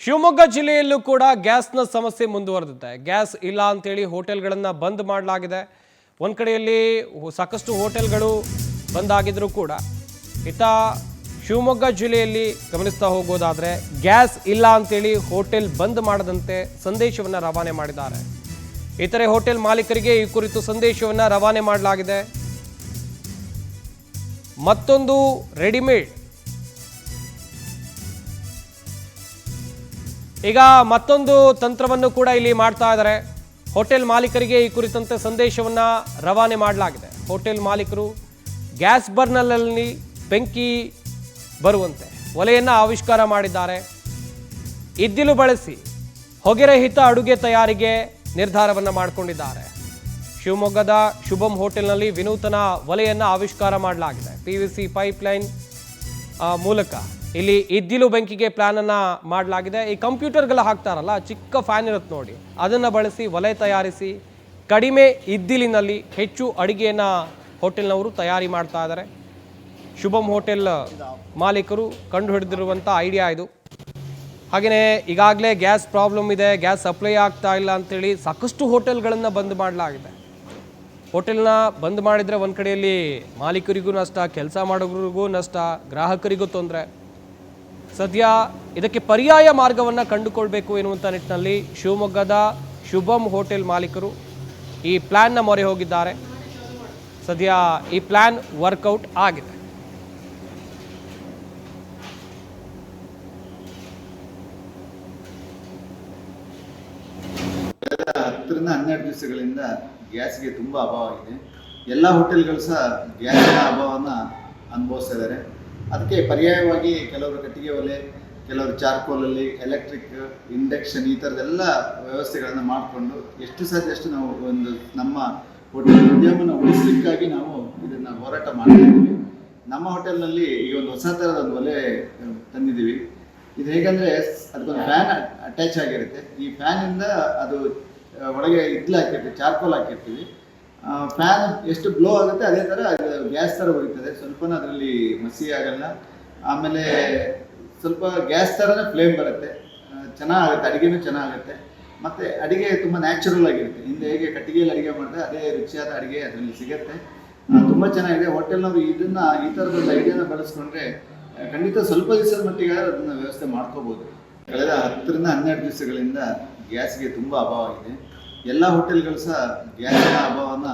ಶಿವಮೊಗ್ಗ ಜಿಲ್ಲೆಯಲ್ಲೂ ಕೂಡ ಗ್ಯಾಸ್ನ ಸಮಸ್ಯೆ ಮುಂದುವರೆದಿದೆ. ಗ್ಯಾಸ್ ಇಲ್ಲ ಅಂತೇಳಿ ಹೋಟೆಲ್ಗಳನ್ನು ಬಂದ್ ಮಾಡಲಾಗಿದೆ. ಒಂದು ಕಡೆಯಲ್ಲಿ ಸಾಕಷ್ಟು ಹೋಟೆಲ್ಗಳು ಬಂದಾಗಿದ್ರೂ ಕೂಡ ಇತ್ತ ಶಿವಮೊಗ್ಗ ಜಿಲ್ಲೆಯಲ್ಲಿ ಗಮನಿಸ್ತಾ ಹೋಗೋದಾದರೆ ಗ್ಯಾಸ್ ಇಲ್ಲ ಅಂತೇಳಿ ಹೋಟೆಲ್ ಬಂದ್ ಮಾಡದಂತೆ ಸಂದೇಶವನ್ನು ರವಾನೆ ಮಾಡಿದ್ದಾರೆ. ಇತರೆ ಹೋಟೆಲ್ ಮಾಲೀಕರಿಗೆ ಈ ಕುರಿತು ಸಂದೇಶವನ್ನು ರವಾನೆ ಮಾಡಲಾಗಿದೆ. ಮತ್ತೊಂದು ರೆಡಿಮೇಡ್ ಈಗ ಮತ್ತೊಂದು ತಂತ್ರವನ್ನು ಕೂಡ ಇಲ್ಲಿ ಮಾಡ್ತಾ ಇದ್ದಾರೆ. ಹೋಟೆಲ್ ಮಾಲೀಕರಿಗೆ ಈ ಕುರಿತಂತೆ ಸಂದೇಶವನ್ನು ರವಾನೆ ಮಾಡಲಾಗಿದೆ. ಹೋಟೆಲ್ ಮಾಲೀಕರು ಗ್ಯಾಸ್ ಬರ್ನರ್ನಲ್ಲಿ ಬೆಂಕಿ ಬರುವಂತೆ ಒಲೆಯನ್ನು ಆವಿಷ್ಕಾರ ಮಾಡಿದ್ದಾರೆ. ಇದ್ದಿಲು ಬಳಸಿ ಹೊಗೆರಹಿತ ಅಡುಗೆ ತಯಾರಿಗೆ ನಿರ್ಧಾರವನ್ನು ಮಾಡಿಕೊಂಡಿದ್ದಾರೆ. ಶಿವಮೊಗ್ಗದ ಶುಭಂ ಹೋಟೆಲ್ನಲ್ಲಿ ವಿನೂತನ ಒಲೆಯನ್ನು ಆವಿಷ್ಕಾರ ಮಾಡಲಾಗಿದೆ. PVC ಪೈಪ್ಲೈನ್ ಮೂಲಕ ಇಲ್ಲಿ ಇದ್ದಿಲು ಬೆಂಕಿಗೆ ಪ್ಲಾನ್ ಅನ್ನ ಮಾಡಲಾಗಿದೆ. ಈ ಕಂಪ್ಯೂಟರ್ಗೆಲ್ಲ ಹಾಕ್ತಾರಲ್ಲ, ಚಿಕ್ಕ ಫ್ಯಾನ್ ಇರುತ್ತೆ ನೋಡಿ, ಅದನ್ನು ಬಳಸಿ ಒಲೆ ತಯಾರಿಸಿ ಕಡಿಮೆ ಇದ್ದಿಲಿನಲ್ಲಿ ಹೆಚ್ಚು ಅಡುಗೆಯನ್ನು ಹೋಟೆಲ್ನವರು ತಯಾರಿ ಮಾಡ್ತಾ ಇದ್ದಾರೆ. ಶುಭಂ ಹೋಟೆಲ್ ಮಾಲೀಕರು ಕಂಡು ಹಿಡಿದಿರುವಂಥ ಐಡಿಯಾ ಇದು. ಹಾಗೆಯೇ ಈಗಾಗಲೇ ಗ್ಯಾಸ್ ಪ್ರಾಬ್ಲಮ್ ಇದೆ, ಗ್ಯಾಸ್ ಸಪ್ಲೈ ಆಗ್ತಾ ಇಲ್ಲ ಅಂತೇಳಿ ಸಾಕಷ್ಟು ಹೋಟೆಲ್ಗಳನ್ನು ಬಂದ್ ಮಾಡಲಾಗಿದೆ. ಹೋಟೆಲ್ನ ಬಂದ್ ಮಾಡಿದರೆ ಒಂದು ಕಡೆಯಲ್ಲಿ ಮಾಲೀಕರಿಗೂ ನಷ್ಟ, ಕೆಲಸ ಮಾಡೋರಿಗೂ ನಷ್ಟ, ಗ್ರಾಹಕರಿಗೂ ತೊಂದರೆ. ಸದ್ಯ ಇದಕ್ಕೆ ಪರ್ಯಾಯ ಮಾರ್ಗವನ್ನು ಕಂಡುಕೊಳ್ಬೇಕು ಎನ್ನುವಂಥ ನಿಟ್ಟಿನಲ್ಲಿ ಶಿವಮೊಗ್ಗದ ಶುಭಂ ಹೋಟೆಲ್ ಮಾಲೀಕರು ಈ ಪ್ಲ್ಯಾನ್ನ ಮೊರೆ ಹೋಗಿದ್ದಾರೆ. ಸದ್ಯ ಈ ಪ್ಲ್ಯಾನ್ ವರ್ಕೌಟ್ ಆಗಿದೆ. ಕಳೆದ 10-12 ದಿವಸಗಳಿಂದ ಗ್ಯಾಸ್ಗೆ ತುಂಬ ಅಭಾವ ಇದೆ. ಎಲ್ಲ ಹೋಟೆಲ್ಗಳು ಸಹ ಗ್ಯಾಸಿನ ಅಭಾವವನ್ನು ಅನುಭವಿಸ್ತಾ ಇದ್ದಾರೆ. ಅದಕ್ಕೆ ಪರ್ಯಾಯವಾಗಿ ಕೆಲವರು ಕಟ್ಟಿಗೆ ಒಲೆ, ಕೆಲವರು ಚಾರ್ಕೋಲಲ್ಲಿ, ಎಲೆಕ್ಟ್ರಿಕ್, ಇಂಡಕ್ಷನ್ ಈ ಥರದ್ದೆಲ್ಲ ವ್ಯವಸ್ಥೆಗಳನ್ನು ಮಾಡಿಕೊಂಡು ಎಷ್ಟು ಸಾಧ್ಯ ಅಷ್ಟು ನಾವು ಒಂದು ನಮ್ಮ ಹೋಟೆಲ್ ಉದ್ಯಮನ ಉಳಿಸಲಿಕ್ಕಾಗಿ ನಾವು ಇದನ್ನು ಹೋರಾಟ ಮಾಡ್ತಾ ಇದ್ದೀವಿ. ನಮ್ಮ ಹೋಟೆಲ್ನಲ್ಲಿ ಈಗ ಒಂದು ಹೊಸ ಥರದ ಒಂದು ಒಲೆ ತಂದಿದ್ದೀವಿ. ಇದು ಹೇಗೆಂದರೆ ಅದಕ್ಕೊಂದು ಫ್ಯಾನ್ ಅಟ್ಯಾಚ್ ಆಗಿರುತ್ತೆ. ಈ ಫ್ಯಾನಿಂದ ಅದು ಒಳಗೆ ಇದ್ಲು ಹಾಕಿರ್ತೀವಿ, ಚಾರ್ಕೋಲ್ ಹಾಕಿರ್ತೀವಿ. ಫ್ಯಾನ್ ಎಷ್ಟು ಬ್ಲೋ ಆಗುತ್ತೆ ಅದೇ ಥರ ಅದು ಗ್ಯಾಸ್ ಥರ ಹೊಡಿತದೆ. ಸ್ವಲ್ಪನೂ ಅದರಲ್ಲಿ ಮಸಿ ಆಗಲ್ಲ. ಆಮೇಲೆ ಸ್ವಲ್ಪ ಗ್ಯಾಸ್ ಥರನೇ ಫ್ಲೇಮ್ ಬರುತ್ತೆ, ಚೆನ್ನಾಗುತ್ತೆ, ಅಡುಗೆನೂ ಚೆನ್ನಾಗುತ್ತೆ. ಮತ್ತು ಅಡುಗೆ ತುಂಬ ನ್ಯಾಚುರಲ್ ಆಗಿರುತ್ತೆ. ಹಿಂದೆ ಹೇಗೆ ಕಟ್ಟಿಗೆಯಲ್ಲಿ ಅಡುಗೆ ಮಾಡಿದ್ರೆ ಅದೇ ರುಚಿಯಾದ ಅಡುಗೆ ಅದರಲ್ಲಿ ಸಿಗುತ್ತೆ. ತುಂಬ ಚೆನ್ನಾಗಿದೆ. ಹೋಟೆಲ್ನವರು ಇದನ್ನು ಈ ಥರದ ಒಂದು ಐಡಿಯಾನ ಬಳಸ್ಕೊಂಡ್ರೆ ಖಂಡಿತ ಸ್ವಲ್ಪ ದಿವಸದ ಮಟ್ಟಿಗೆ ಅದನ್ನು ವ್ಯವಸ್ಥೆ ಮಾಡ್ಕೋಬೋದು. ಕಳೆದ 10-12 ದಿವಸಗಳಿಂದ ಗ್ಯಾಸ್ಗೆ ತುಂಬ ಅಭಾವ ಇದೆ. ಎಲ್ಲ ಹೋಟೆಲ್ಗಳು ಸಹ ಗ್ಯಾಸಿನ ಅಭಾವನ